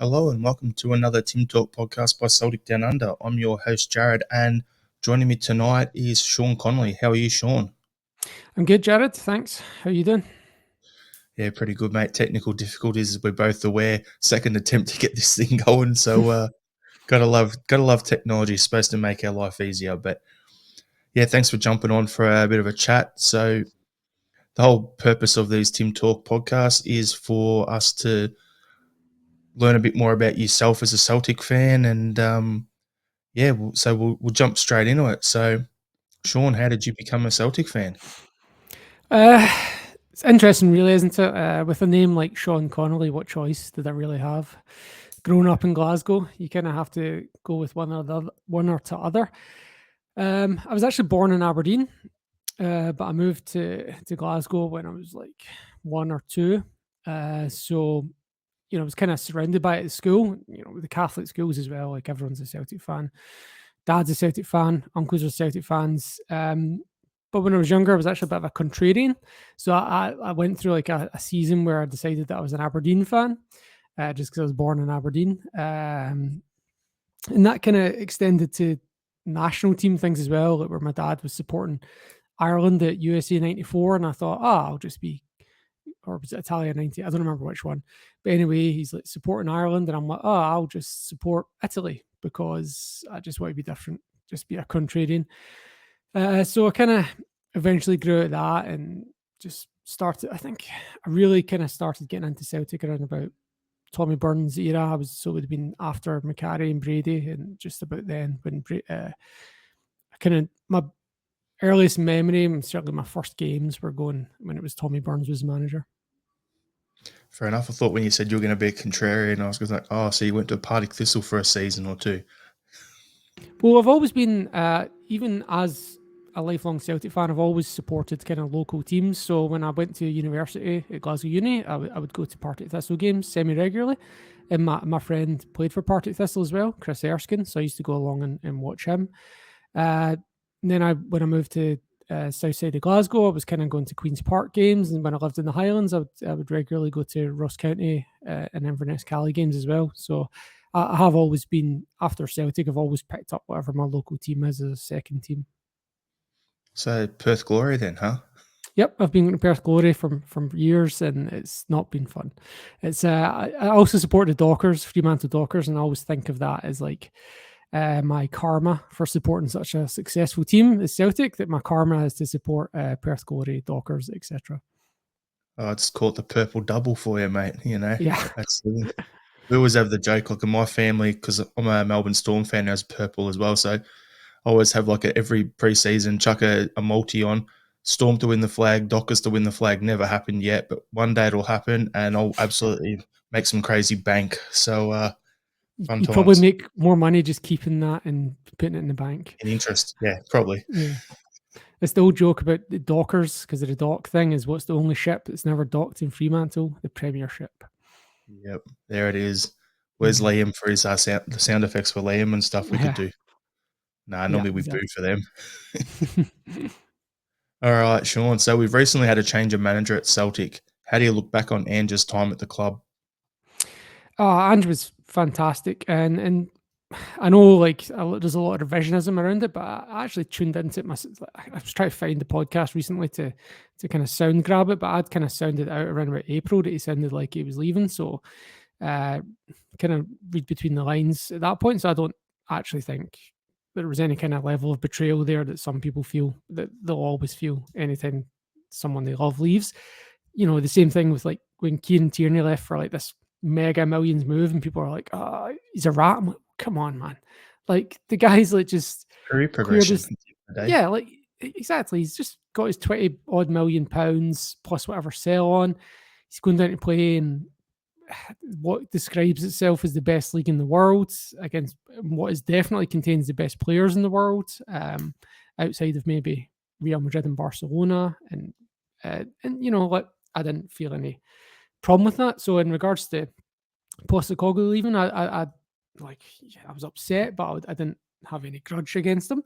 Hello and welcome to another Team Talk podcast by Celtic Down Under. I'm your host, Jarrod, and joining me tonight is Sean Connolly. How are you, Sean? I'm good, Jarrod. Thanks. How are you doing? Yeah, pretty good, mate. Technical difficulties, as we're both aware. Second attempt to get this thing going, so gotta love technology. It's supposed to make our life easier. But yeah, thanks for jumping on for a bit of a chat. So the whole purpose of these Team Talk podcasts is for us to learn a bit more about yourself as a Celtic fan, and we'll jump straight into it. So, Sean, how did you become a Celtic fan? Uh, it's interesting, really, isn't it? With a name like Sean Connolly, what choice did I really have? Growing up in Glasgow, you kind of have to go with one or the other. I was actually born in Aberdeen, but I moved to Glasgow when I was like 1 or 2. So I was kind of surrounded by it at school. With the Catholic schools as well. Like everyone's a Celtic fan. Dad's a Celtic fan. Uncles are Celtic fans. But when I was younger, I was actually a bit of a contrarian. So I went through like a season where I decided that I was an Aberdeen fan, just because I was born in Aberdeen. And that kind of extended to national team things as well, like where my dad was supporting Ireland at USA 94. And I thought, I'll just be, or was it Italia 90? I don't remember which one. But anyway, he's like supporting Ireland. And I'm like, I'll just support Italy because I just want to be different, just be a contrarian. So I kind of eventually grew out of that and just started. I think I really kind of started getting into Celtic around about Tommy Burns era. So it would have been after McCarry and Brady, and just about then when kind of my earliest memory and certainly my first games were going when it was Tommy Burns was manager. Fair enough. I thought when you said you were going to be a contrarian, I was going to like, so you went to Partick Thistle for a season or two. Well, I've always been, even as a lifelong Celtic fan, I've always supported kind of local teams. So when I went to university at Glasgow Uni, I would go to Partick Thistle games semi-regularly. And my friend played for Partick Thistle as well, Chris Erskine. So I used to go along and watch him. And then when I moved to south side of Glasgow, I was kind of going to Queen's Park games. And when I lived in the Highlands, I would regularly go to Ross County and Inverness Cali games as well. So I have always been, after Celtic, I've always picked up whatever my local team is as a second team. So Perth Glory then, huh? Yep, I've been to Perth Glory from years, and it's not been fun. It's I also support the Dockers, Fremantle Dockers, and I always think of that as like my karma for supporting such a successful team as Celtic. That my karma is to support Perth Glory, Dockers, etc. Oh, it's called the purple double for you, mate. Yeah. That's we always have the joke, like in my family, because I'm a Melbourne Storm fan, has purple as well. So I always have like every preseason chuck a multi on. Storm to win the flag, Dockers to win the flag. Never happened yet, but one day it'll happen, and I'll absolutely make some crazy bank. So fun You'd probably times. make more money just keeping that and putting it in the bank. In interest, yeah, probably. Yeah. It's the old joke about the Dockers, because of the dock thing, is what's the only ship that's never docked in Fremantle? The Premiership. Yep, there it is. Where's Liam for his the sound effects for Liam and stuff we could do? Nah, normally we boo for them. All right, Sean. So we've recently had a change of manager at Celtic. How do you look back on Ange's time at the club? Ange was fantastic, and I know like there's a lot of revisionism around it, but I actually tuned into it myself. I was trying to find the podcast recently to kind of sound grab it, but I'd kind of sounded out around about April that he sounded like he was leaving. So kind of read between the lines at that point. So I don't actually think there was any kind of level of betrayal there that some people feel, that they'll always feel anytime someone they love leaves. The same thing with like when Kieran Tierney left for like this mega millions move, and people are like, he's a rat. I'm like, come on, man. Like the guy's like just Career progression. yeah, like exactly. He's just got his 20 odd million pounds plus whatever sell on. He's going down to play in what describes itself as the best league in the world, against what is definitely contains the best players in the world, outside of maybe Real Madrid and Barcelona. And what, I didn't feel any problem with that. So in regards to Postecoglou leaving, I was upset, but I didn't have any grudge against him.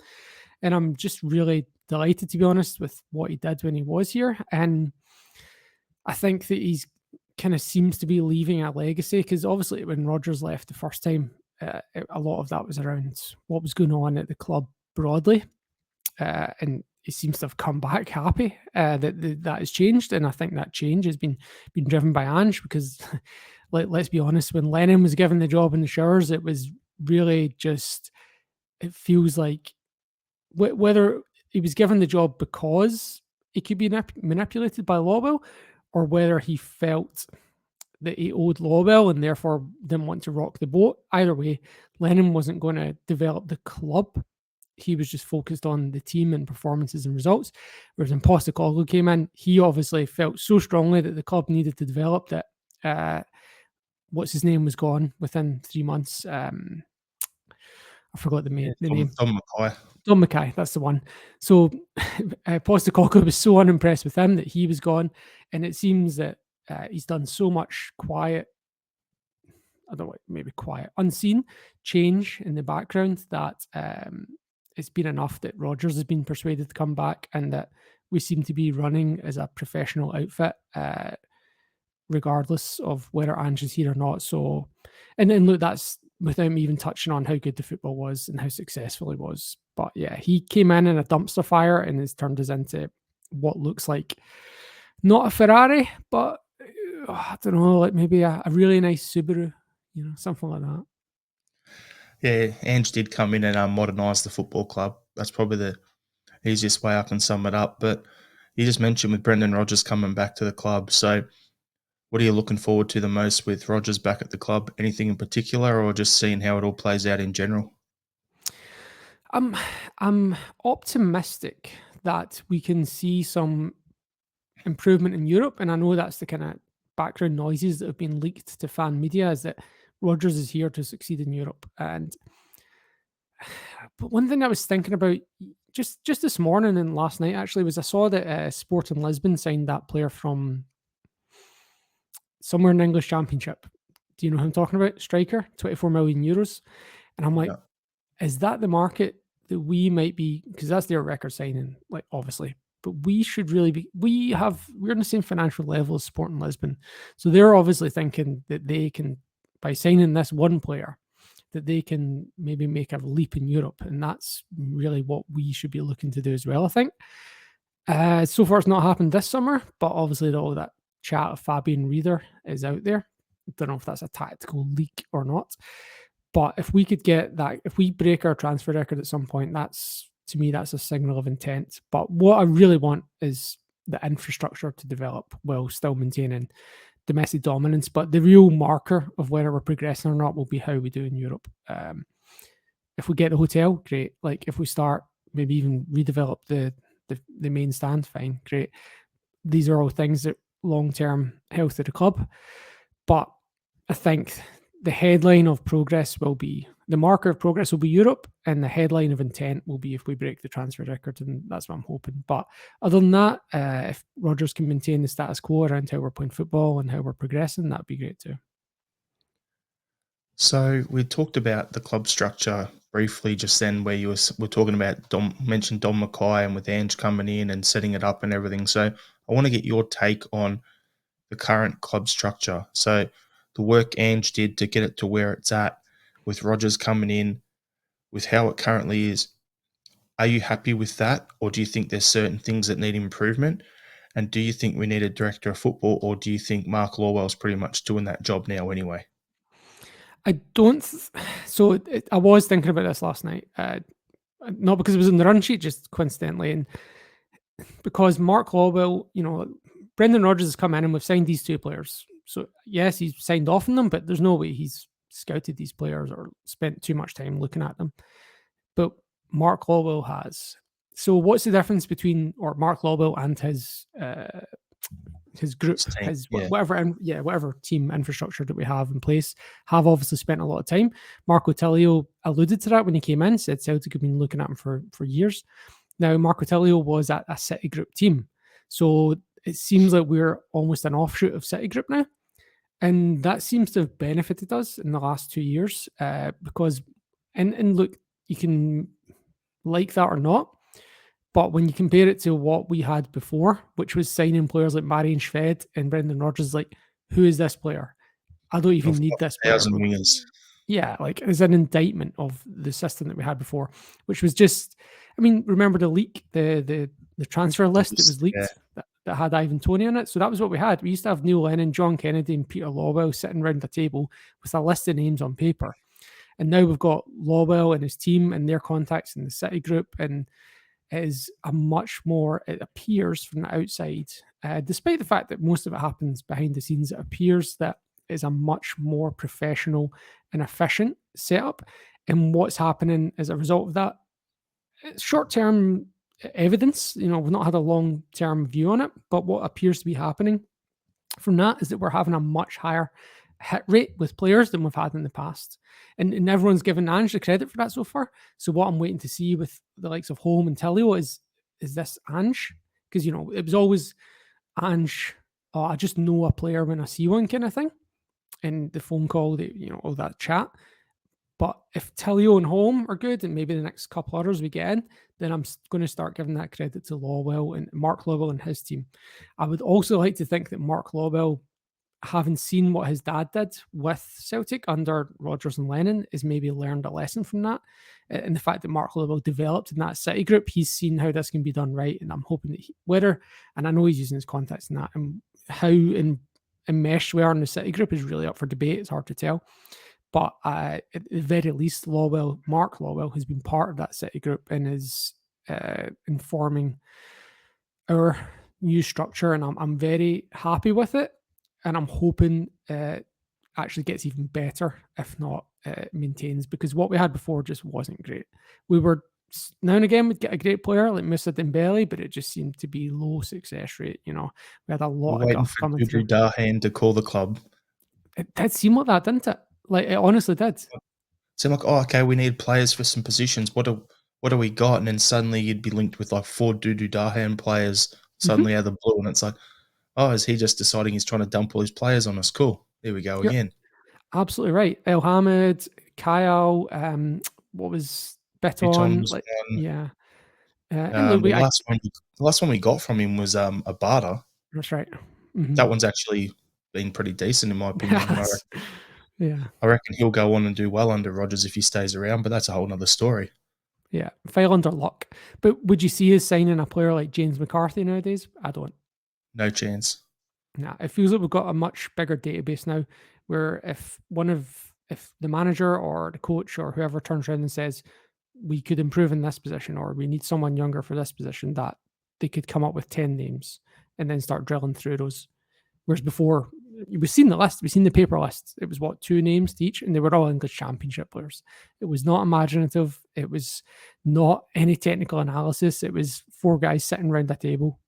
And I'm just really delighted, to be honest, with what he did when he was here. And I think that he's kind of seems to be leaving a legacy, because obviously when Rodgers left the first time, a lot of that was around what was going on at the club broadly, and he seems to have come back happy that has changed, and I think that change has been driven by Ange, because let's be honest, when Lennon was given the job in the Showers, it was really just, it feels like whether he was given the job because he could be manipulated by Lawwell, or whether he felt that he owed Lawwell and therefore didn't want to rock the boat. Either way, Lennon wasn't going to develop the club. He was just focused on the team and performances and results. Whereas when Postecoglou came in, he obviously felt so strongly that the club needed to develop that. What's his name was gone within 3 months. I forgot the name. Tom Mackay. Don Mackay, that's the one. So Postecoglou was so unimpressed with him that he was gone, and it seems that he's done so much quiet, I don't know, maybe quiet, unseen change in the background that it's been enough that Rodgers has been persuaded to come back, and that we seem to be running as a professional outfit, regardless of whether Ange is here or not. So, and then look, that's without me even touching on how good the football was and how successful he was. But yeah, he came in a dumpster fire and has turned us into what looks like not a Ferrari, but I don't know, like maybe a really nice Subaru, something like that. Yeah, Ange did come in and modernise the football club. That's probably the easiest way I can sum it up. But you just mentioned with Brendan Rodgers coming back to the club. So what are you looking forward to the most with Rodgers back at the club? Anything in particular, or just seeing how it all plays out in general? I'm optimistic that we can see some improvement in Europe, and I know that's the kind of background noises that have been leaked to fan media, is that Rodgers is here to succeed in Europe. But one thing I was thinking about just this morning and last night actually was I saw that Sporting Lisbon signed that player from somewhere in the English Championship. Do you know who I'm talking about? Striker, 24 million euros. And I'm like, is that the market that we might be, because that's their record signing, like obviously, but we should really be, we're in the same financial level as Sporting Lisbon. So they're obviously thinking that they can, by signing this one player, that they can maybe make a leap in Europe. And that's really what we should be looking to do as well, I think. So far it's not happened this summer, but obviously all that chat of Fabian Rieder is out there. I don't know if that's a tactical leak or not. But if we could get that, if we break our transfer record at some point, that's, to me, that's a signal of intent. But what I really want is the infrastructure to develop while still maintaining domestic dominance. But the real marker of whether we're progressing or not will be how we do in Europe. If we get the hotel, great. Like if we start maybe even redevelop the main stand, fine, great. These are all things that long-term health of the club. But I think the headline of progress will be, the marker of progress will be Europe, and the headline of intent will be if we break the transfer record, and that's what I'm hoping. But other than that, if Rodgers can maintain the status quo around how we're playing football and how we're progressing, that'd be great too. So we talked about the club structure briefly just then, where you were talking about mentioned Don Mackay and with Ange coming in and setting it up and everything. So I want to get your take on the current club structure. So the work Ange did to get it to where it's at, with Rodgers coming in, with how it currently is. Are you happy with that, or do you think there's certain things that need improvement? And do you think we need a director of football, or do you think Mark Lawwell's pretty much doing that job now anyway? I don't. So I was thinking about this last night, not because it was in the run sheet, just coincidentally, and because Mark Lawwell, Brendan Rodgers has come in and we've signed these two players. So yes, he's signed off on them, but there's no way he's scouted these players or spent too much time looking at them. But Mark Lawwell has. So what's the difference between Mark Lawwell and his group, whatever team infrastructure that we have in place, have obviously spent a lot of time. Marco Tilio alluded to that when he came in, said Celtic have been looking at him for years. Now, Marco Tilio was at a City Group team. So it seems like we're almost an offshoot of City Group now. And that seems to have benefited us in the last 2 years because, and look, you can like that or not, but when you compare it to what we had before, which was signing players like Marian Shved and Brendan Rodgers, like who is this player? I don't even Of need this player. 1,000 wingers. Yeah, like it's an indictment of the system that we had before, which was just, I mean, remember the leak, the transfer list that was leaked that had Ivan Toney in it? So that was what we had. We used to have Neil Lennon, John Kennedy, and Peter Lawwell sitting around the table with a list of names on paper. And now we've got Lawwell and his team and their contacts in the City group, and it is a much more, it appears from the outside, despite the fact that most of it happens behind the scenes, it appears that is a much more professional and efficient setup. And what's happening as a result of that, short-term evidence, we've not had a long-term view on it, but what appears to be happening from that is that we're having a much higher hit rate with players than we've had in the past. And everyone's given Ange the credit for that so far. So what I'm waiting to see with the likes of Holm and Tillio is this Ange? Because, it was always Ange, oh, I just know a player when I see one kind of thing. And the phone call, all that chat. But if Tillio and Holm are good, and maybe the next couple others we get in, then I'm going to start giving that credit to Lawwell and Mark Lawwell and his team. I would also like to think that Mark Lawwell, having seen what his dad did with Celtic under Rodgers and Lennon, is maybe learned a lesson from that. And the fact that Mark Lawwell developed in that City group, he's seen how this can be done right. And I'm hoping that and I know he's using his contacts in that, and how enmeshed we are in the City group is really up for debate. It's hard to tell. But at the very least, Mark Lawwell has been part of that City group and is informing our new structure. And I'm very happy with it. And I'm hoping it actually gets even better, if not maintains, because what we had before just wasn't great. We were, now and again, we'd get a great player like Moussa Dembele, but it just seemed to be low success rate. We had a lot of guff coming through. Dahan to call the club. It did seem like that, didn't it? Like, it honestly did. It seemed like, okay, we need players for some positions. What do we got? And then suddenly you'd be linked with like 4 Dudu Dahan players suddenly out of the blue, and it's like, oh, is he just deciding he's trying to dump all his players on us? Cool. There we go again. Absolutely right. El Hamid, Kyle, what was Beton? Like, yeah. The last one we got from him was Abada. That's right. Mm-hmm. That one's actually been pretty decent in my opinion. I reckon he'll go on and do well under Rodgers if he stays around, but that's a whole nother story. Yeah, file under luck. But would you see us signing a player like James McCarthy nowadays? I don't. No chance. Nah, it feels like we've got a much bigger database now, where if the manager or the coach or whoever turns around and says we could improve in this position, or we need someone younger for this position, that they could come up with 10 names and then start drilling through those. Whereas before, we've seen the list, we've seen the paper list. It was 2 names to each, and they were all English Championship players. It was not imaginative. It was not any technical analysis. It was 4 guys sitting around a table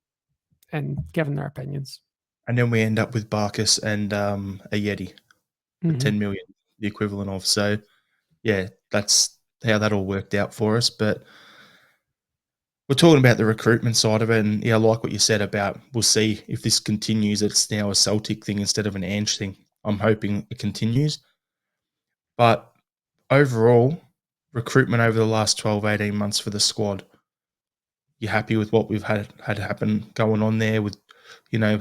and giving their opinions. And then we end up with Barkas and a Yeti for 10 million, the equivalent of. So, yeah, that's how that all worked out for us. But we're talking about the recruitment side of it, and I like what you said about we'll see if this continues. It's now a Celtic thing instead of an Ange thing. I'm hoping it continues. But overall, recruitment over the last 12, 18 months for the squad, you're happy with what we've had happen going on there with,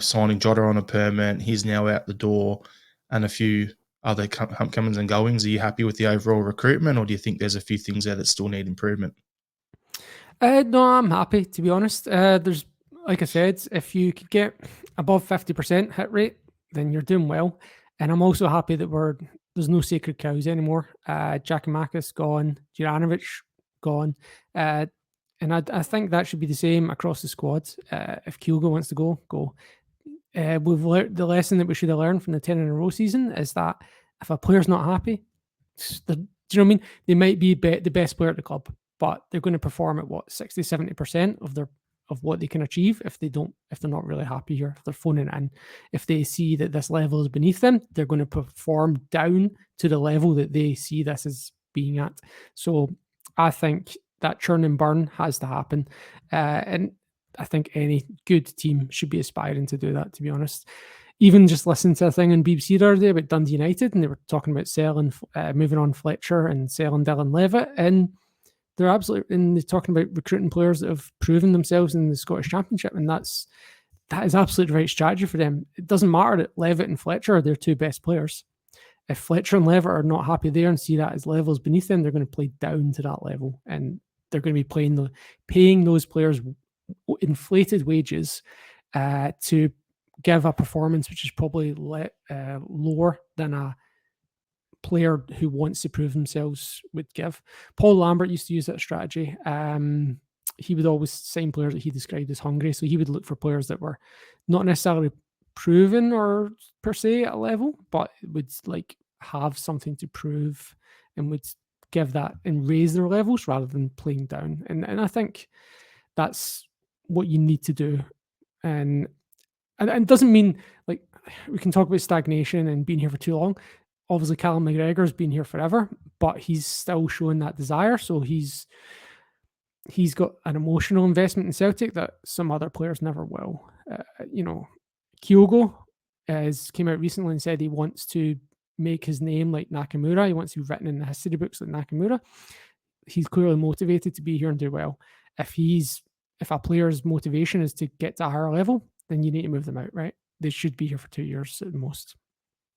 signing Jota on a permit. He's now out the door, and a few other comings and goings. Are you happy with the overall recruitment, or do you think there's a few things there that still need improvement? No, I'm happy, to be honest. There's, like I said, if you could get above 50% hit rate, then you're doing well. And I'm also happy that there's no sacred cows anymore. Giacomakis gone, Juranovic gone. And I think that should be the same across the squad. If Kyogo wants to go. We've learned the lesson that we should have learned from the 10 in a row season is that if a player's not happy, do you know what I mean? They might be the best player at the club, but they're going to perform at 60-70% of what they can achieve if they're not really happy here, if they're phoning it in. If they see that this level is beneath them, they're going to perform down to the level that they see this as being at. So I think that churn and burn has to happen. And I think any good team should be aspiring to do that, to be honest. Even just listening to a thing on BBC the other day about Dundee United, and they were talking about moving on Fletcher and selling Dylan Levitt, and they're talking about recruiting players that have proven themselves in the Scottish Championship, and that's that is absolutely the right strategy for them. It doesn't matter that Levitt and Fletcher are their two best players. If Fletcher and Levitt are not happy there and see that as levels beneath them, they're going to play down to that level, and they're going to be paying those players inflated wages to give a performance which is probably lower than a player who wants to prove themselves would give. Paul Lambert used to use that strategy. He would always sign players that he described as hungry. So he would look for players that were not necessarily proven or per se at a level, but would like have something to prove and would give that and raise their levels rather than playing down. And I think that's what you need to do. And it doesn't mean like we can talk about stagnation and being here for too long. Obviously, Callum McGregor's been here forever, but he's still showing that desire. So he's got an emotional investment in Celtic that some other players never will. Kyogo came out recently and said he wants to make his name like Nakamura. He wants to be written in the history books like Nakamura. He's clearly motivated to be here and do well. If a player's motivation is to get to a higher level, then you need to move them out, right? They should be here for 2 years at the most.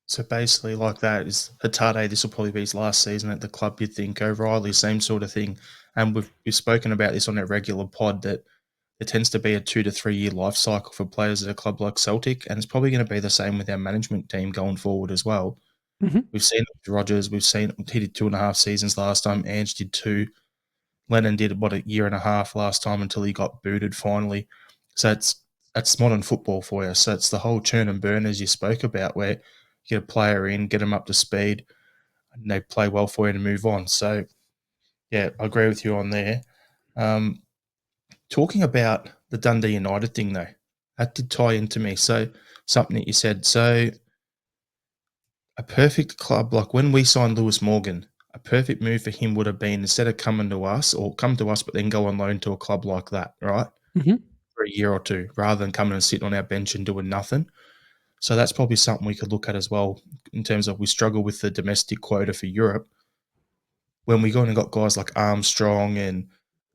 So basically, like that is Hatade. This will probably be his last season at the club. You'd think O'Reilly, same sort of thing. And we've spoken about this on our regular pod that there tends to be a 2 to 3 year life cycle for players at a club like Celtic, and it's probably going to be the same with our management team going forward as well. Mm-hmm. We've seen it with Rogers. We've seen he did 2.5 seasons last time. Ange did 2. Lennon did about a year and a half last time until he got booted finally. So that's modern football for you. So it's the whole churn and burn as you spoke about, where you get a player in, get them up to speed, and they play well for you to move on. So, yeah, I agree with you on there. Talking about the Dundee United thing, though, that did tie into me. So something that you said. So a perfect club, like when we signed Lewis Morgan, a perfect move for him would have been instead of coming to us or come to us, but then go on loan to a club like that, right? Mm-hmm. For a year or two, rather than coming and sitting on our bench and doing nothing. So that's probably something we could look at as well in terms of we struggle with the domestic quota for Europe. When we gone and got guys like Armstrong and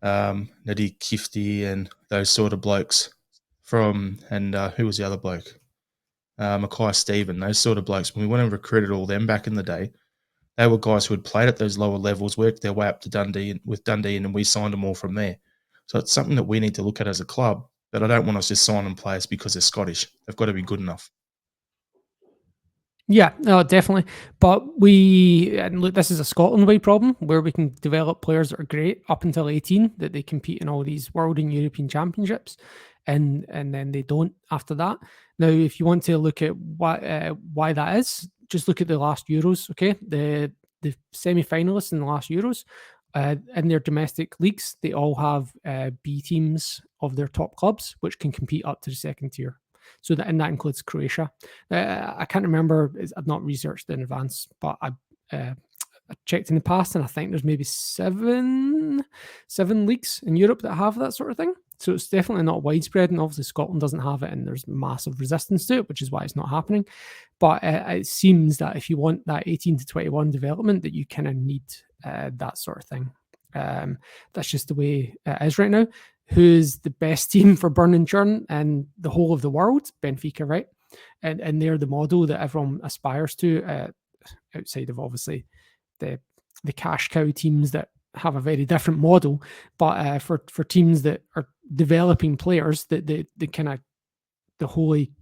Nadi Kifty and those sort of blokes and who was the other bloke? Mackay Stephen, those sort of blokes. When we went and recruited all them back in the day, they were guys who had played at those lower levels, worked their way up to Dundee and we signed them all from there. So it's something that we need to look at as a club, but I don't want us just signing players because they're Scottish. They've got to be good enough. Yeah, no, definitely. But and look, this is a Scotland-wide problem where we can develop players that are great up until 18, that they compete in all these world and European championships, and then they don't after that. Now, if you want to look at why that is, just look at the last Euros. Okay, the semi-finalists in the last Euros, in their domestic leagues, they all have B teams of their top clubs, which can compete up to the second tier. So that includes Croatia. I can't remember. I've not researched in advance, but I checked in the past, and I think there's maybe seven leagues in Europe that have that sort of thing. So it's definitely not widespread, and obviously Scotland doesn't have it, and there's massive resistance to it, which is why it's not happening. But it seems that if you want that 18 to 21 development, that you kind of need that sort of thing. That's just the way it is right now. Who's the best team for burn and churn and the whole of the world? Benfica, right? And they're the model that everyone aspires to, outside of obviously the cash cow teams that have a very different model. But for teams that are developing players, that the kind of the holy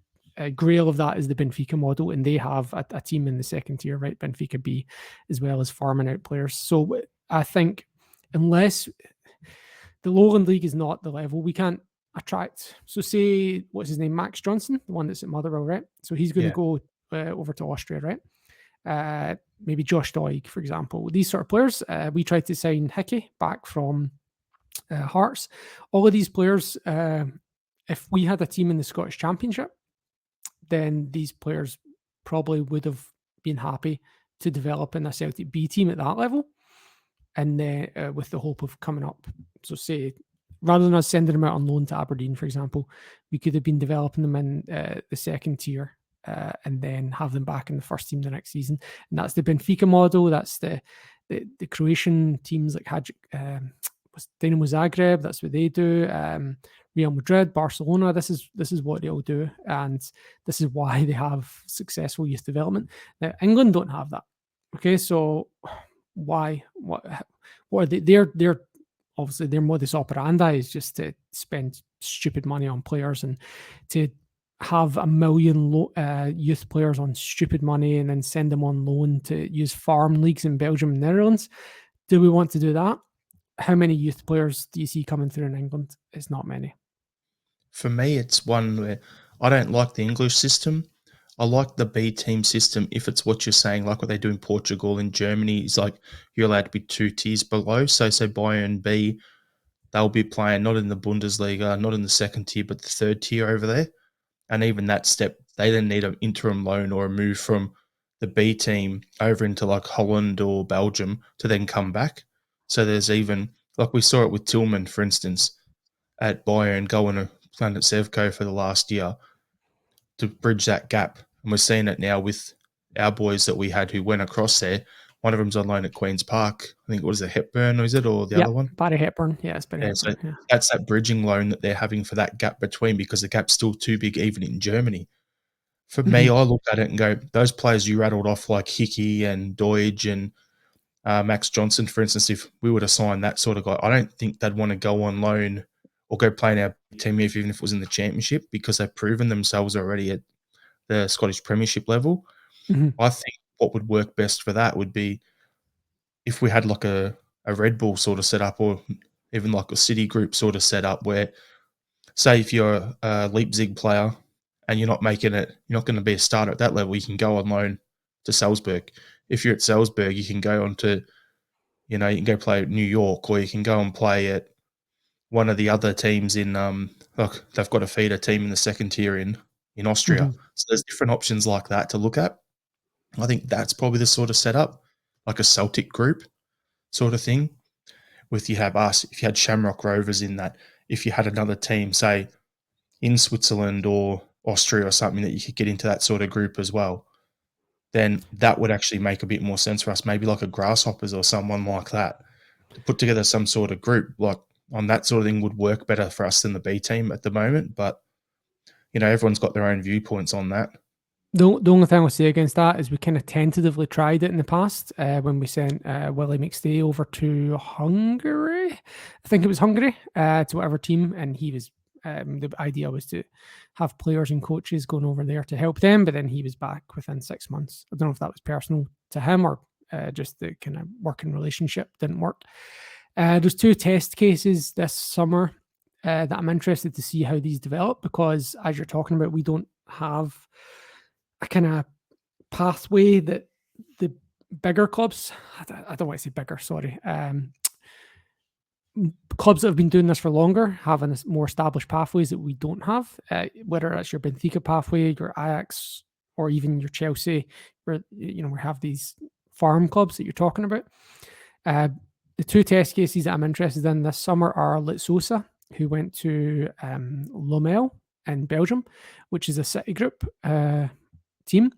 grail of that is the Benfica model, and they have a team in the second tier, right? Benfica B, as well as farming out players. So I think unless the Lowland League is not the level, we can't attract. So say, what's his name? Max Johnson, the one that's at Motherwell, right? So he's going to go over to Austria, right? Maybe Josh Doig, for example. These sort of players, we tried to sign Hickey back from Hearts. All of these players, if we had a team in the Scottish Championship, then these players probably would have been happy to develop in a Celtic B team at that level, and then with the hope of coming up. So say, rather than us sending them out on loan to Aberdeen, for example, we could have been developing them in the second tier and then have them back in the first team the next season. And that's the Benfica model. That's the Croatian teams like Dinamo Zagreb, that's what they do. Real Madrid, Barcelona, this is what they all do, and this is why they have successful youth development. Now, England don't have that. Okay, so why? What are they? They're obviously their modus operandi is just to spend stupid money on players and to have a million youth players on stupid money and then send them on loan to use farm leagues in Belgium and Netherlands. Do we want to do that? How many youth players do you see coming through in England? It's not many. For me, it's one where I don't like the English system. I like the B team system if it's what you're saying, like what they do in Portugal and Germany. Is like you're allowed to be 2 tiers below. So Bayern B, they'll be playing not in the Bundesliga, not in the second tier, but the third tier over there. And even that step, they then need an interim loan or a move from the B team over into like Holland or Belgium to then come back. So there's even, like we saw it with Tillman, for instance, at Bayern going to playing at Sevco for the last year to bridge that gap. And we're seeing it now with our boys that we had who went across there. One of them's on loan at Queen's Park. I think, what is it, Hepburn, or is it, or the other one? Barry Hepburn. Yeah, it's Barry Hepburn. So yeah. That's that bridging loan that they're having for that gap between, because the gap's still too big even in Germany. For me, I look at it and go, those players you rattled off like Hickey and Deutsch and Max Johnson, for instance, if we were to sign that sort of guy, I don't think they'd want to go on loan or go play in our team even if it was in the championship, because they've proven themselves already at the Scottish Premiership level. I think what would work best for that would be if we had like a Red Bull sort of setup, or even like a City Group sort of setup where, say, if you're a Leipzig player and you're not making it, you're not going to be a starter at that level, you can go on loan to Salzburg. If you're at Salzburg, you can go on to, you can go play at New York, or you can go and play at one of the other teams in, like they've got a feeder team in the second tier in Austria. So there's different options like that to look at. I think that's probably the sort of setup, like a Celtic group sort of thing. With you have us, if you had Shamrock Rovers in that, if you had another team, say, in Switzerland or Austria or something, that you could get into that sort of group as well, then that would actually make a bit more sense for us. Maybe like a Grasshoppers or someone like that, to put together some sort of group like on that sort of thing would work better for us than the B team at the moment. But, everyone's got their own viewpoints on that. The only thing I'll say against that is we kind of tentatively tried it in the past when we sent Willie McStay over to Hungary. I think it was Hungary, to whatever team, and he was the idea was to have players and coaches going over there to help them, but then he was back within 6 months. I don't know if that was personal to him or just the kind of working relationship didn't work. There's 2 test cases this summer that I'm interested to see how these develop, because as you're talking about, we don't have a kind of pathway that the bigger clubs, I don't want to say bigger, sorry, clubs that have been doing this for longer, having more established pathways that we don't have, whether that's your Benfica pathway, your Ajax, or even your Chelsea, where we have these farm clubs that you're talking about. The 2 test cases that I'm interested in this summer are Litsosa, who went to Lommel in Belgium, which is a City Group team.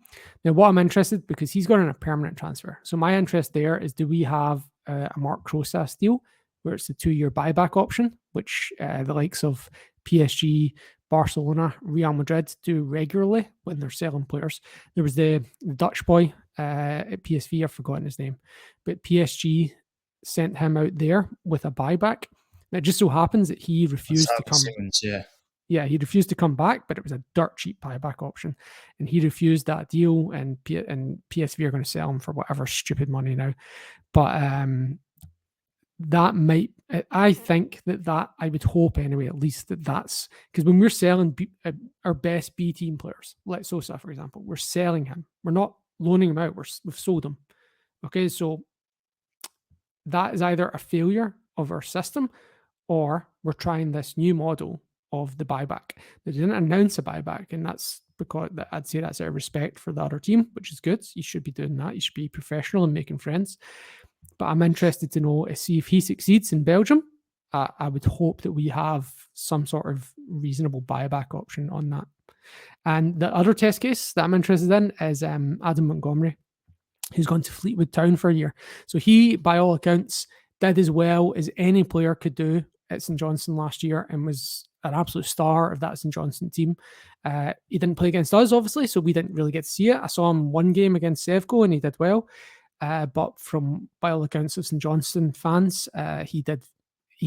Now, what I'm interested, because he's got on a permanent transfer. So my interest there is, do we have a Mark Rosas deal where it's a 2-year buyback option, which the likes of PSG, Barcelona, Real Madrid do regularly when they're selling players. There was the Dutch boy at PSV, I've forgotten his name, but PSG sent him out there with a buyback. And it just so happens that he refused to come. Simmons, yeah. Yeah, he refused to come back, but it was a dirt cheap buyback option, and he refused that deal. And PSV are going to sell him for whatever stupid money now. But that might, I think that I would hope anyway, at least that's because when we're selling our best B team players, like Sosa, for example, we're selling him. We're not loaning him out. We've sold him. Okay, so that is either a failure of our system, or we're trying this new model of the buyback. They didn't announce a buyback, and that's because I'd say that's out of respect for the other team, which is good. You should be doing that. You should be professional and making friends. But I'm interested to know, see if he succeeds in Belgium. I would hope that we have some sort of reasonable buyback option on that. And the other test case that I'm interested in is Adam Montgomery, who's gone to Fleetwood Town for a year. So he, by all accounts, did as well as any player could do at St Johnstone last year and was an absolute star of that St Johnstone team. He didn't play against us, obviously, so we didn't really get to see it. I saw him one game against Sevco and he did well. But by all accounts of St Johnstone fans, he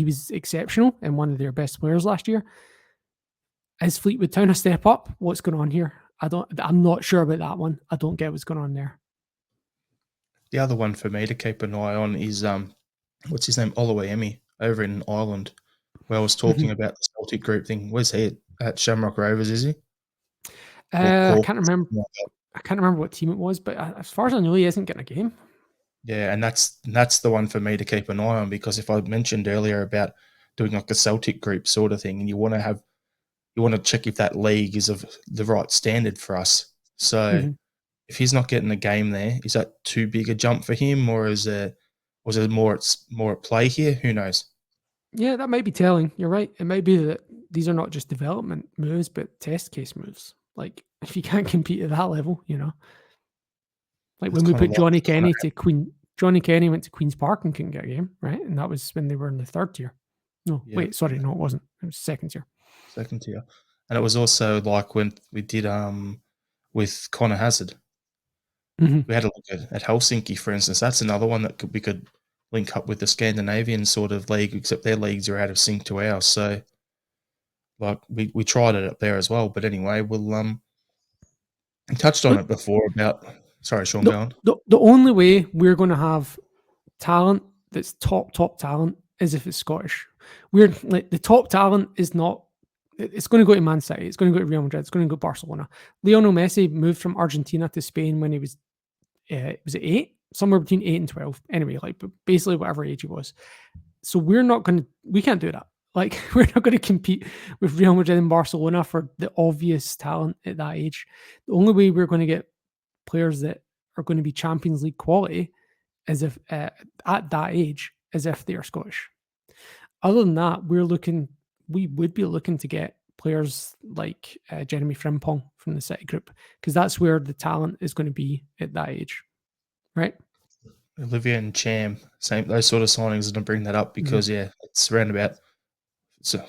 was exceptional and one of their best players last year. Is Fleetwood Town a step up? What's going on here? I'm not sure about that one. I don't get what's going on there. The other one for me to keep an eye on is what's his name? Oluwayemi over in Ireland. Where I was talking about the Celtic group thing. Where's he at Shamrock Rovers, is he? I can't remember. I can't remember what team it was, but as far as I know, he isn't getting a game. Yeah, and that's the one for me to keep an eye on, because if I mentioned earlier about doing like a Celtic group sort of thing, and you want to check if that league is of the right standard for us. So if he's not getting a game there, is that too big a jump for him, or was there more at play here? Who knows? Yeah, that might be telling. You're right. It might be that these are not just development moves, but test case moves. Like if you can't compete at that level, like when we put Johnny Kenny to Johnny Kenny went to Queen's Park and couldn't get a game, right? And that was when they were in the third tier. No, wait, sorry, no, it wasn't. It was second tier. Second tier. And it was also like when we did with Connor Hazard. We had a look at Helsinki, for instance. That's another one that we could link up with the Scandinavian sort of league, except their leagues are out of sync to ours. So like we tried it up there as well. But anyway, we'll touched on it before about Sean, go on. The only way we're going to have talent that's top talent is if it's Scottish. We're like the top talent is not. It's going to go to Man City. It's going to go to Real Madrid. It's going to go to Barcelona. Lionel Messi moved from Argentina to Spain when he was it 8, somewhere between 8 and 12. Anyway, like basically whatever age he was. So we can't do that. Like we're not going to compete with Real Madrid and Barcelona for the obvious talent at that age. The only way we're going to get players that are going to be Champions League quality is if at that age, as if they are Scottish. Other than that, we would be looking to get players like Jeremy Frimpong from the City group, because that's where the talent is going to be at that age, right? Olivia and Cham, same those sort of signings, and I bring that up because it's around about. So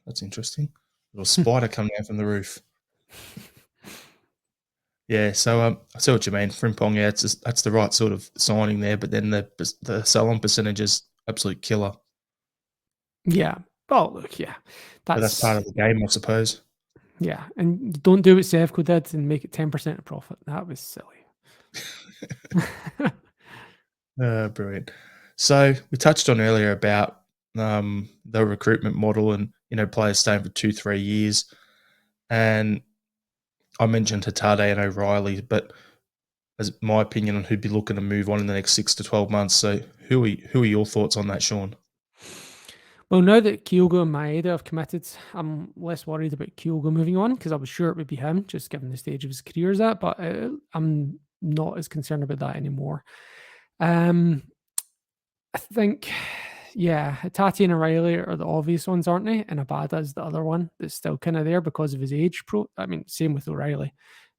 that's interesting. Little spider coming out from the roof. Yeah, so I see what you mean. Frimpong, that's the right sort of signing there, but then the sell-on percentage is absolute killer. Yeah. Oh, look, yeah. That's part of the game, I suppose. Yeah, and don't do what Sevco did and make it 10% of profit. That was silly. Brilliant. So we touched on earlier about the recruitment model and, players staying for 2-3 years. And I mentioned Hatate and O'Reilly, but as my opinion on who'd be looking to move on in the next 6 to 12 months. So who are your thoughts on that, Sean? Well, now that Kyogo and Maeda have committed, I'm less worried about Kyogo moving on, because I was sure it would be him, just given the stage of his career as that. But I'm not as concerned about that anymore. I think, Hatate and O'Reilly are the obvious ones, aren't they? And Abada is the other one that's still kind of there because of his age. Same with O'Reilly.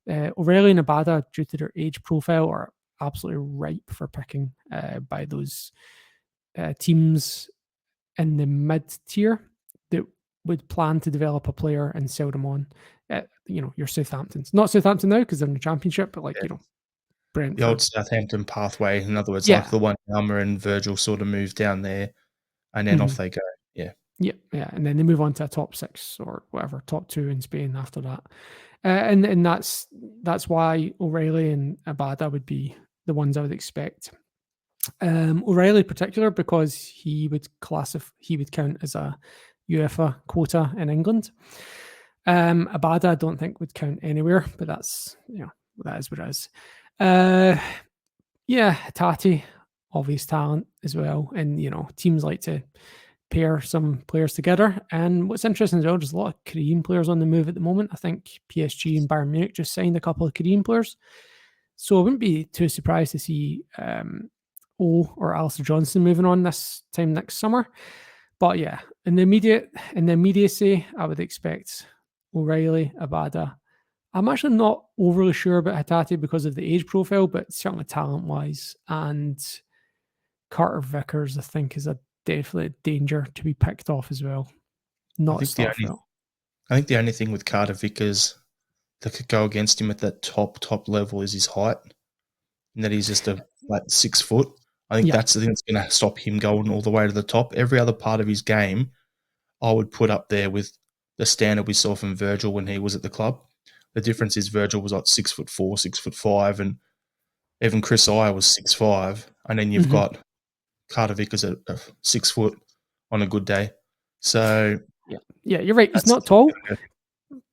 O'Reilly and Abada, due to their age profile, are absolutely ripe for picking by those teams in the mid-tier that would plan to develop a player and sell them on. Your Southamptons. Not Southampton now because they're in the Championship, but Brentford. The old Southampton pathway, in other words, like the one Alma and Virgil sort of moved down there, and then off they go. Yeah. And then they move on to a top 6 or whatever, top 2 in Spain after that. And that's why O'Reilly and Abada would be the ones I would expect. O'Reilly in particular, because he would count as a UEFA quota in England. Abada I don't think would count anywhere, but that's that is what it is. Hatate, obvious talent as well, and teams like to pair some players together. And what's interesting as well, there's a lot of Korean players on the move at the moment. I think PSG and Bayern Munich just signed a couple of Korean players, so I wouldn't be too surprised to see or Alistair Johnson moving on this time next summer. But in the immediacy, I would expect O'Reilly, Abada. I'm actually not overly sure about Hatate because of the age profile, but certainly talent-wise and Carter Vickers, I think, is a definite danger to be picked off as well. I Not think the only Starfelt. I think the only thing with Carter Vickers that could go against him at that top level is his height, and that he's just a like 6 foot. I think Yeah. that's the thing that's going to stop him going all the way to the top. Every other part of his game, I would put up there with the standard we saw from Virgil when he was at the club. The difference is Virgil was like 6'4", 6'5", and even Chris Eye was 6'5", and then you've Mhm. got Carter Vickers at 6 foot on a good day. So Yeah, you're right. He's that's not tall,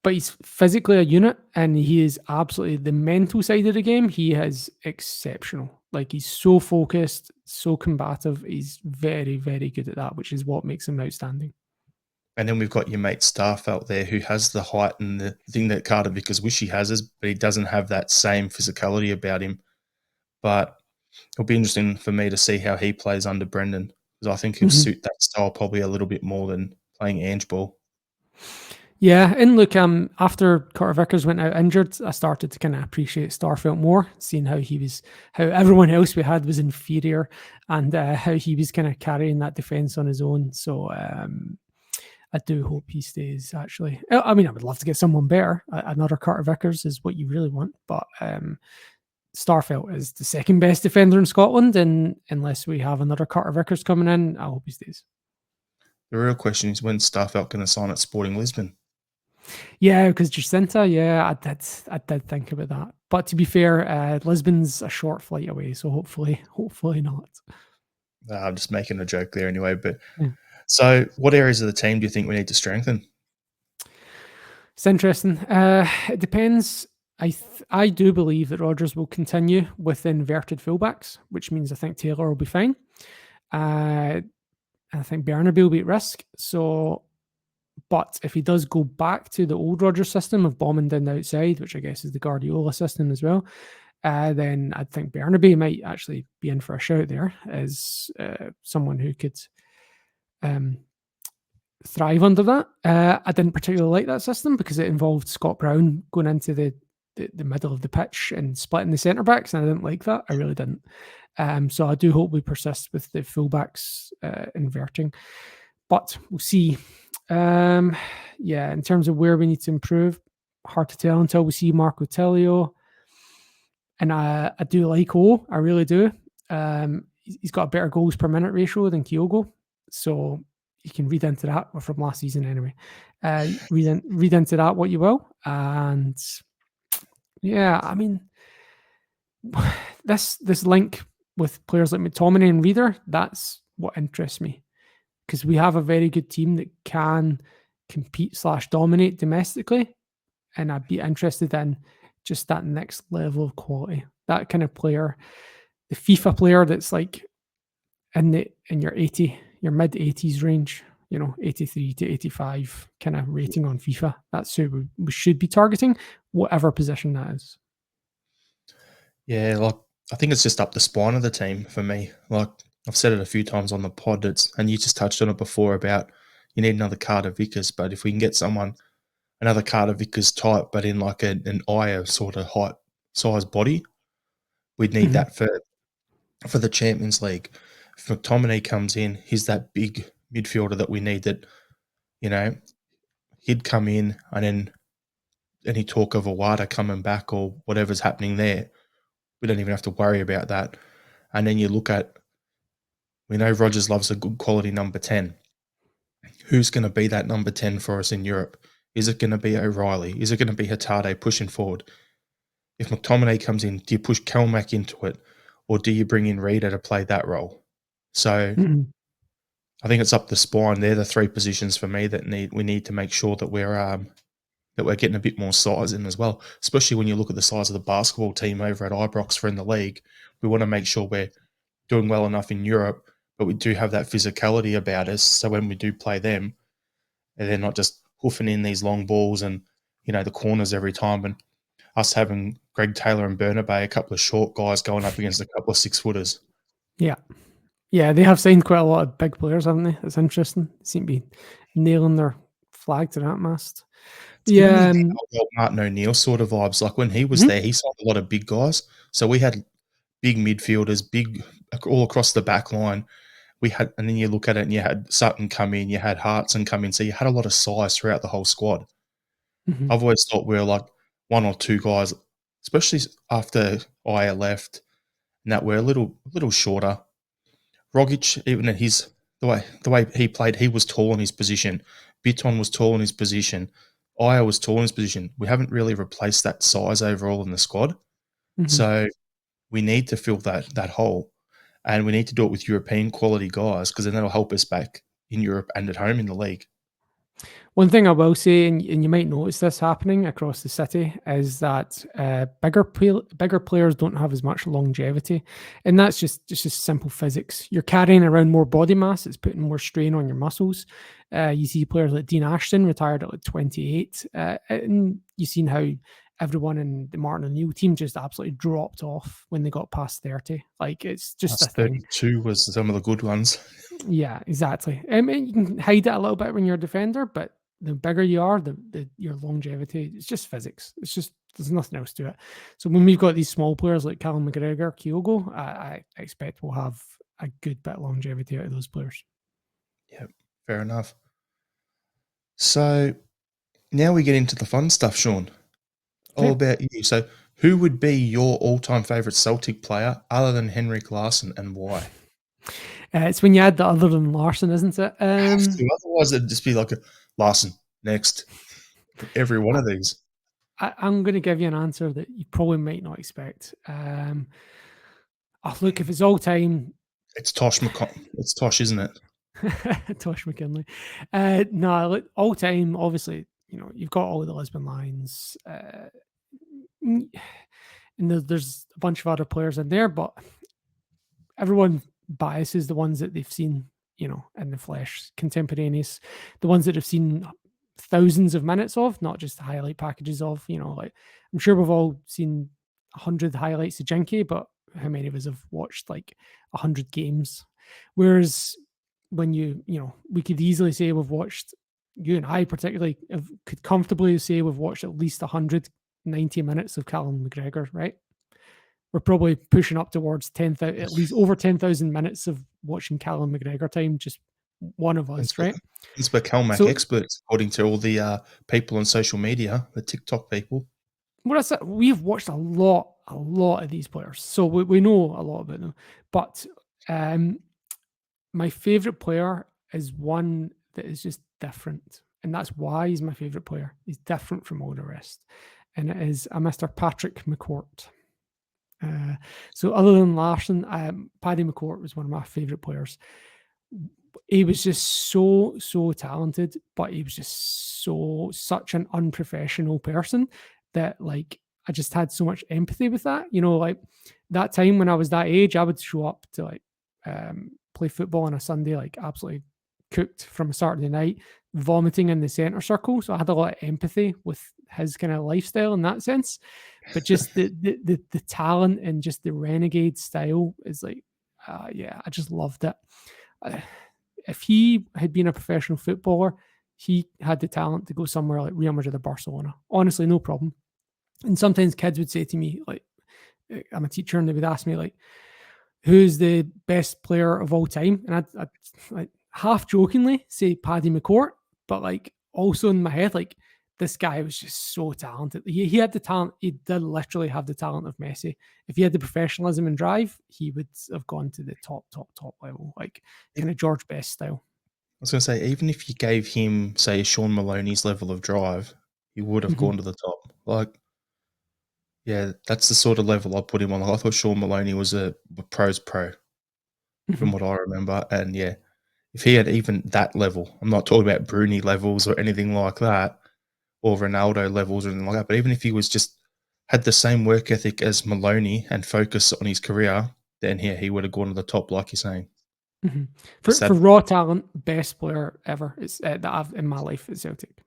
but he's physically a unit, and he is absolutely the mental side of the game. He is exceptional. Like, he's so focused, so combative. He's very, very good at that, which is what makes him outstanding. And then we've got your mate Starfelt there, who has the height and the thing that Carter Vickers wish he has, but he doesn't have that same physicality about him. But it'll be interesting for me to see how he plays under Brendan, because I think he'll Mhm. suit that style probably a little bit more than playing Ange ball. Yeah, and look, after Carter Vickers went out injured, I started to kind of appreciate Starfelt more, seeing how everyone else we had was inferior, and how he was kind of carrying that defense on his own. So I do hope he stays. Actually, I mean, I would love to get someone better. Another Carter Vickers is what you really want, but Starfelt is the second best defender in Scotland, and unless we have another Carter Vickers coming in, I hope he stays. The real question is, when's Starfelt going to sign at Sporting Lisbon? Yeah, because Jacinta, yeah, I did think about that. But to be fair, Lisbon's a short flight away, so hopefully not. I'm just making a joke there anyway. But Yeah. so, what areas of the team do you think we need to strengthen? It's interesting. It depends. I do believe that Rodgers will continue with inverted fullbacks, which means I think Taylor will be fine. I think Burnaby will be at risk. So, but if he does go back to the old Rodgers system of bombing down the outside, which I guess is the Guardiola system as well, then I think Burnaby might actually be in for a shout there as someone who could um, thrive under that. I didn't particularly like that system because it involved Scott Brown going into the middle of the pitch and splitting the centre backs, and I didn't like that. I really didn't. So I do hope we persist with the fullbacks inverting, but we'll see. Yeah, in terms of where we need to improve, hard to tell until we see Marco Tellio. And I do like O, I really do. He's got a better goals per minute ratio than Kyogo, so you can read into that from last season anyway. Read into that what you will, and yeah, I mean, this link with players like McTominay and Reader, that's what interests me, because we have a very good team that can compete / dominate domestically, and I'd be interested in just that next level of quality. That kind of player, the FIFA player that's like in your mid 80s range, 83 to 85 kind of rating on FIFA. That's who we should be targeting, whatever position that is. Yeah, like I think it's just up the spine of the team for me. Like I've said it a few times on the pod, and you just touched on it before about you need another Carter Vickers, but if we can get another Carter Vickers type, but in like an Aya sort of height size body, we'd need that for the Champions League. If McTominay comes in, he's that big midfielder that we need. That he'd come in, and then any talk of Awada coming back or whatever's happening there, we don't even have to worry about that. And then you look at, we know Rodgers loves a good quality number 10. Who's going to be that number 10 for us in Europe? Is it going to be O'Reilly? Is it going to be Hatade pushing forward? If McTominay comes in, do you push Kelmack into it, or do you bring in Reader to play that role? So I think it's up the spine. They're the three positions for me that we need to make sure that we're getting a bit more size in as well. Especially when you look at the size of the basketball team over at Ibrox for in the league, we want to make sure we're doing well enough in Europe, but we do have that physicality about us. So when we do play them, they're not just hoofing in these long balls and the corners every time, and us having Greg Taylor and Bernabei, a couple of short guys going up against a couple of 6-footers. Yeah. Yeah, they have signed quite a lot of big players, haven't they? It's interesting. They seem to be nailing their flag to that mast. It's giving me the Martin O'Neill sort of vibes. Like when he was there, he signed a lot of big guys. So we had big midfielders, big all across the back line. We had, and then you look at it and you had Sutton come in, you had Hartson come in, so you had a lot of size throughout the whole squad. Mhm. I've always thought we were like one or two guys, especially after Aya left, and that we're a little shorter. Rogic, even at the way he played, he was tall in his position. Bitton was tall in his position. Aya was tall in his position. We haven't really replaced that size overall in the squad. Mhm. So we need to fill that hole. And we need to do it with European quality guys, because then that'll help us back in Europe and at home in the league. One thing I will say, and you might notice this happening across the city, is that bigger players don't have as much longevity, and that's just simple physics. You're carrying around more body mass; it's putting more strain on your muscles. You see players like Dean Ashton retired at like 28, and you've seen how everyone in the Martin O'Neill team just absolutely dropped off when they got past 30. Like it's just a Us thing. 32 was some of the good ones. Yeah, exactly. I mean, you can hide it a little bit when you're a defender, but the bigger you are, the your longevity. It's just physics. It's just there's nothing else to it. So when we've got these small players like Callum McGregor, Kyogo, I expect we'll have a good bit of longevity out of those players. Yep, fair enough. So now we get into the fun stuff, Sean. All Okay. about you. So who would be your all-time favourite Celtic player other than Henrik Larsson, and why? It's when you add the other than Larson, isn't it? Have to, otherwise it'd just be like a Larsson next. Every one I, of these. I'm going to give you an answer that you probably might not expect. Oh, look, if it's all time, It's Tosh It's Tosh, isn't it? Tosh McKinley. No, like, all time, obviously, you've got all of the Lisbon Lions, and there's a bunch of other players in there, but everyone biases the ones that they've seen, in the flesh, contemporaneous, the ones that have seen thousands of minutes of, not just highlight packages of, like I'm sure we've all seen 100 highlights of Jinky, but how many of us have watched like 100 games? Whereas when we could easily say we've watched, you and I particularly could comfortably say we've watched at least 190 minutes of Callum McGregor, right? We're probably pushing up towards 10,000, at least over 10,000 minutes of watching Callum McGregor time, just one of us, right? It's the Calmac So experts, according to all the people on social media, the TikTok people. we've watched a lot of these players, so we know a lot about them. But my favorite player is one that is just different, and that's why he's my favorite player. He's different from all the rest, and it is a Mr. Patrick McCourt. So other than Larson, Paddy McCourt was one of my favorite players. He was just so talented, but he was just such an unprofessional person that like I just had so much empathy with that. Like that time when I was that age, I would show up to like play football on a Sunday, like absolutely cooked from a Saturday night, vomiting in the center circle. So I had a lot of empathy with his kind of lifestyle in that sense. But just the talent and just the renegade style is like, yeah, I just loved it. Uh, if he had been a professional footballer, he had the talent to go somewhere like Real Madrid or Barcelona. Honestly, no problem. And sometimes kids would say to me, like, I'm a teacher, and they would ask me, like, who's the best player of all time? And I'd like half jokingly say Paddy McCourt, but like also in my head, like, this guy was just so talented. He had the talent. He did literally have the talent of Messi. If he had the professionalism and drive, he would have gone to the top level, like If, kind of George Best style. I was going to say, even if you gave him, say, Sean Maloney's level of drive, he would have Mhm, gone to the top. Like, yeah, that's the sort of level I put him on. Like, I thought Sean Maloney was a pro's pro, from mhm, what I remember. And yeah, if he had even that level, I'm not talking about Bruni levels or anything like that, or Ronaldo levels or anything like that, but even if he was just had the same work ethic as Maloney and focus on his career, then yeah, he would have gone to the top, like you're saying. mhm. For Just for that, raw talent, best player ever is that I've in my life at Celtic.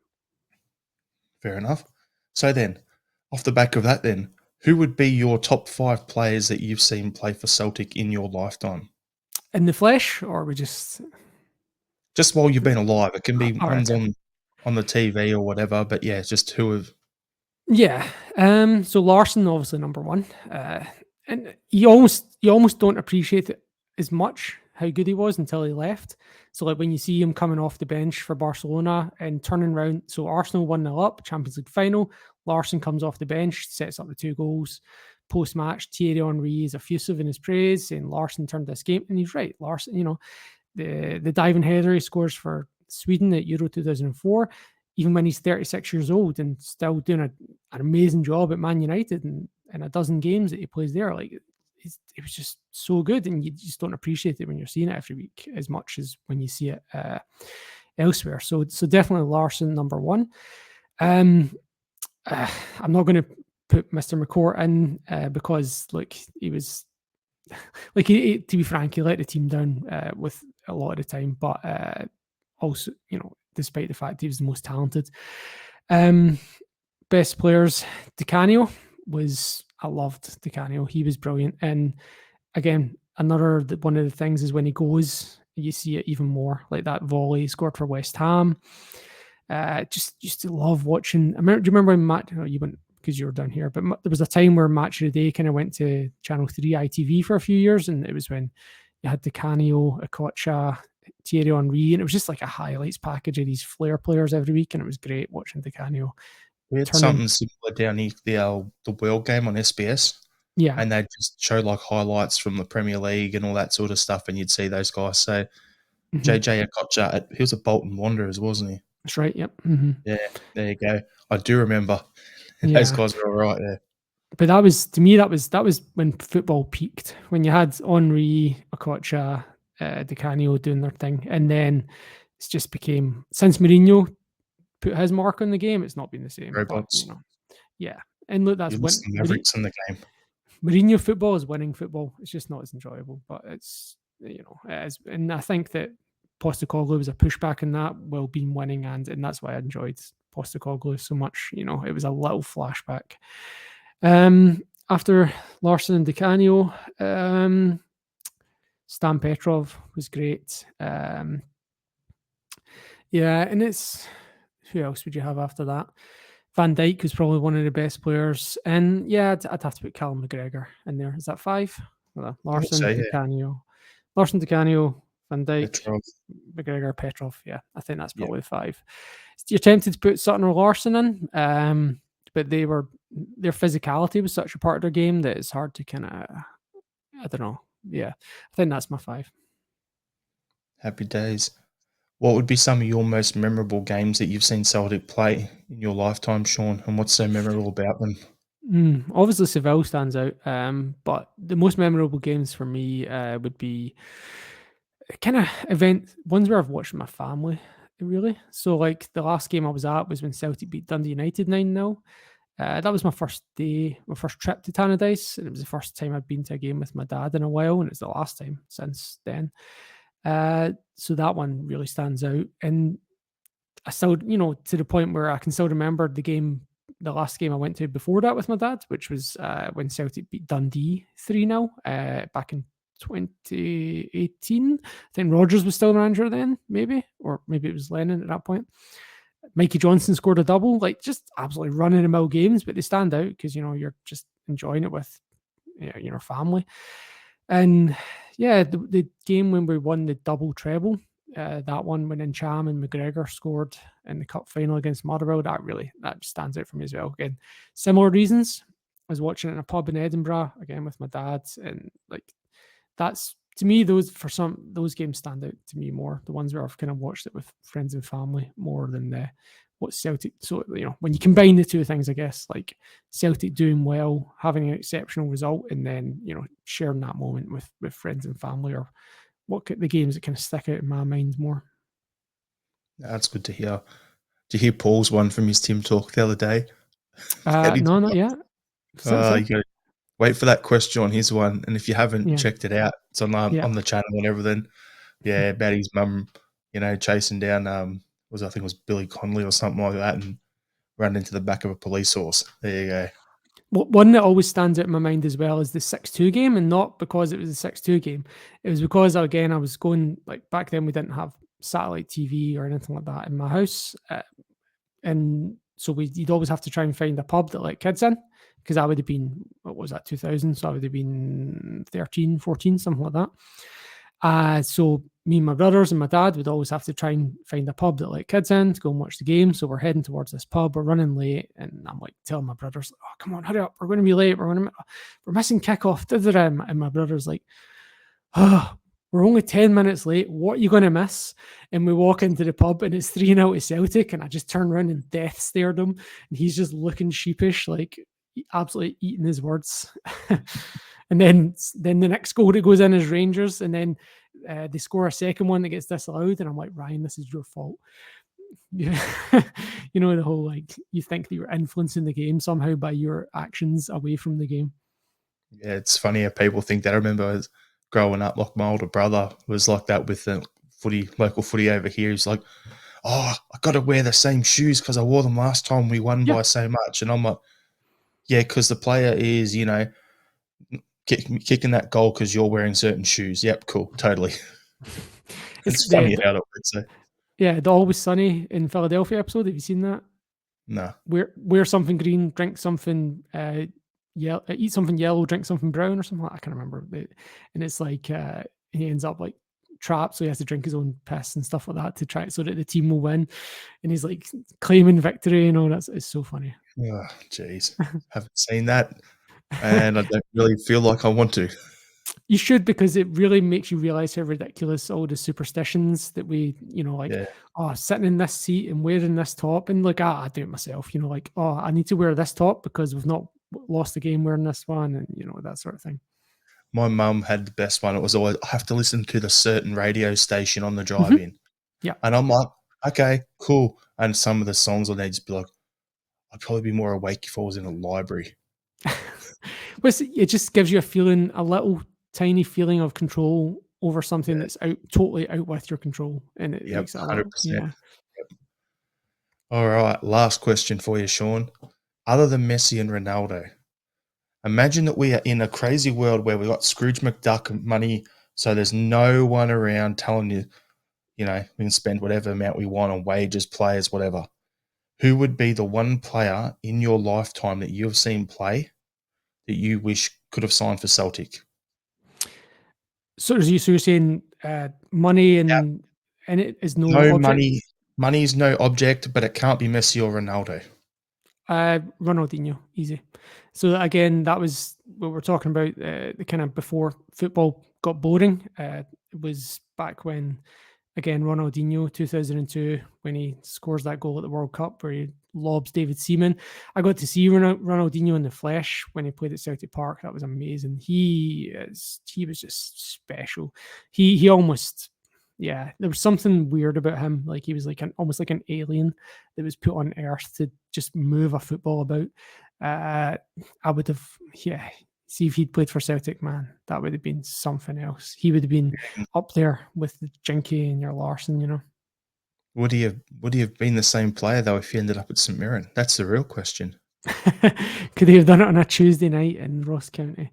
fair enough. So then, off the back of that, then, who would be your top 5 players that you've seen play for Celtic in your lifetime? In the flesh, or we just Just while you've been alive. It can be all right, ones okay. on the TV or whatever, but yeah, it's just who have. Yeah. So Larson, obviously number one, and you almost don't appreciate it as much how good he was until he left. So like when you see him coming off the bench for Barcelona and turning around, so Arsenal 1-0 up, Champions League final, Larsson comes off the bench, sets up the 2 goals. Post-match, Thierry Henry is effusive in his praise, saying Larsson turned this game, and he's right. Larsson, the diving header he scores for Sweden at Euro 2004, even when he's 36 years old and still doing an amazing job at Man United and a dozen games that he plays there, like it was just so good, and you just don't appreciate it when you're seeing it every week as much as when you see it elsewhere. So definitely Larsson number one. I'm not going to put Mr. McCourt in because look, he was like to be frank, he let the team down with a lot of the time, but also despite the fact he was the most talented. Best players, Di Canio I loved Di Canio. He was brilliant. And again, one of the things is when he goes, you see it even more. Like that volley he scored for West Ham. Just used to love watching. Do you remember when Matt? You wouldn't because you were down here, but there was a time where Match of the Day kind of went to Channel 3 ITV for a few years, and it was when you had Di Canio, Okocha, Thierry Henry, and it was just like a highlights package of these flair players every week, and it was great watching Di Canio. We had something similar down here, the World Game on SBS. Yeah. And they'd just show like highlights from the Premier League and all that sort of stuff, and you'd see those guys. So JJ Okocha, he was a Bolton Wanderers, wasn't he? That's right, yep. Yeah, there you go. I do remember. Those guys were all right there. But that was, to me, that was when football peaked, when you had Henry, Okocha, Di Canio doing their thing. And then it's just became, since Mourinho put his mark on the game, it's not been the same. Robots. But, yeah. And look, that's when Mavericks in the game. Mourinho football is winning football. It's just not as enjoyable, but it's, it is. And I think that Postecoglou was a pushback in that while being winning, and that's why I enjoyed Postecoglou so much. It was a little flashback. After Larsson and Di Canio, Stan Petrov was great. And it's, who else would you have after that? Van Dijk was probably one of the best players. And yeah, I'd have to put Callum McGregor in there. Is that 5? Larsson, Di Canio. Larsson, Di Canio, Van Dijk, Petrov. McGregor, Petrov. Yeah, I think that's probably 5. You're tempted to put Sutton or Larsson in, but their physicality was such a part of their game that it's hard to kind of, I don't know. Yeah, I think that's my 5. Happy days. What would be some of your most memorable games that you've seen Celtic play in your lifetime, Sean, and what's so memorable about them? Obviously, Seville stands out, but the most memorable games for me would be kind of ones where I've watched with my family, really. So, like, the last game I was at was when Celtic beat Dundee United 9-0. That was my first trip to Tannadice, and it was the first time I'd been to a game with my dad in a while, and it's the last time since then. So that one really stands out, and I still, to the point where I can still remember the last game I went to before that with my dad, which was when Celtic beat Dundee 3-0 back in 2018. I think Rodgers was still manager then, or maybe it was Lennon at that point. Mikey Johnson scored a double, like just absolutely running the mill games, but they stand out because you're just enjoying it with your family. And yeah, the game when we won the double treble, that one when Encham and McGregor scored in the cup final against Motherwell, that stands out for me as well. Again, similar reasons. I was watching it in a pub in Edinburgh again with my dad, and like that's, to me, those games stand out to me more. The ones where I've kind of watched it with friends and family more than what Celtic. So when you combine the two things, I guess, like Celtic doing well, having an exceptional result, and then sharing that moment with friends and family, or the games that kind of stick out in my mind more. That's good to hear. Did you hear Paul's one from his Tim Talk the other day? No, not yet. You got to wait for that question on his one, and if you haven't checked it out, it's on the channel and everything. Yeah, about his mum, chasing down I think it was Billy Connolly or something like that, and ran into the back of a police horse. There you go. One that always stands out in my mind as well is the 6-2 game, and not because it was a 6-2 game. It was because, again, I was going, like, back then we didn't have satellite TV or anything like that in my house, and so you'd always have to try and find a pub that let kids in, because I would have been, what was that, 2000? So I would have been 13, 14, something like that. So me and my brothers and my dad would always have to try and find a pub that let kids in to go and watch the game. So we're heading towards this pub. We're running late, and I'm like telling my brothers, "Oh, come on, hurry up! We're going to be late. We're missing kickoff." And my brother's like, "Oh, we're only 10 minutes late. What are you going to miss?" And we walk into the pub, and it's 3-0 to Celtic, and I just turn around and death stared him, and he's just looking sheepish, like absolutely eating his words. And then the next goal that goes in is Rangers, and then they score a second one that gets disallowed, and I'm like, Ryan, this is your fault. Yeah. You know, the whole like you think that you're influencing the game somehow by your actions away from the game. Yeah, it's funny how people think that. I remember growing up, like my older brother was like that with the local footy over here. He's like, "Oh, I got to wear the same shoes because I wore them last time we won by so much." And I'm like, "Yeah, because the player is, kicking that goal because you're wearing certain shoes." Yep, cool, totally. It's funny how it works. So. Yeah, the Always Sunny in Philadelphia episode. Have you seen that? No. Wear something green, drink something eat something yellow, drink something brown or something. I can't remember. And it's like he ends up like trapped, so he has to drink his own piss and stuff like that to try so that the team will win. And he's like claiming victory. It's so funny. Oh, jeez, haven't seen that, and I don't really feel like I want to. You should, because it really makes you realize how ridiculous all the superstitions that we, sitting in this seat and wearing this top, and like, I do it myself, like, oh, I need to wear this top because we've not lost the game wearing this one, and that sort of thing. My mum had the best one. It was always, I have to listen to the certain radio station on the drive in. Yeah. And I'm like, okay, cool. And some of the songs on there just be like, I'd probably be more awake if I was in a library. It just gives you a little tiny feeling of control over something that's totally out with your control. And it makes it 100%. Yep. All right. Last question for you, Sean. Other than Messi and Ronaldo, imagine that we are in a crazy world where we've got Scrooge McDuck money, so there's no one around telling you, we can spend whatever amount we want on wages, players, whatever. Who would be the one player in your lifetime that you've seen play that you wish could have signed for Celtic? So you're saying money and it is no object? Money. Money is no object, but it can't be Messi or Ronaldo. Ronaldinho, easy. So again, that was what we're talking about. The kind of before football got boring. It was back when, again, Ronaldinho, 2002, when he scores that goal at the World Cup where he lobs David Seaman. I got to see Ronaldinho in the flesh when he played at Celtic Park. That was amazing. He was just special. He almost, there was something weird about him. Like he was like almost like an alien that was put on Earth to just move a football about. I would have, see if he'd played for Celtic, man, that would have been something else. He would have been up there with the Jinky and your Larson, Would he have been the same player though if he ended up at St Mirren? That's the real question. Could he have done it on a Tuesday night in Ross County?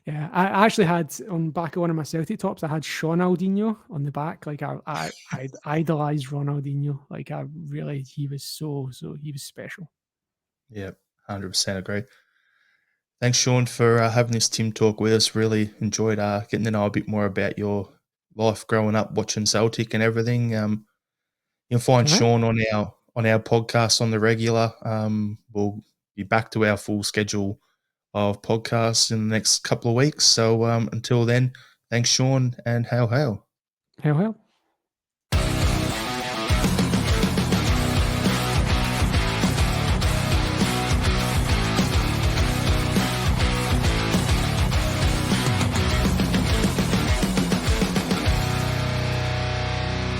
Yeah, I actually had on back of one of my Celtic tops, I had Sean Aldinho on the back. Like I idolized Ronaldinho. Like he was he was special. Yeah, 100% agree. Thanks, Sean, for having this Tim talk with us. Really enjoyed getting to know a bit more about your life growing up watching Celtic and everything. You'll find Sean on our podcast on the regular. We'll be back to our full schedule of podcasts in the next couple of weeks. So until then, thanks, Sean, and hail, hail. Hail, hail.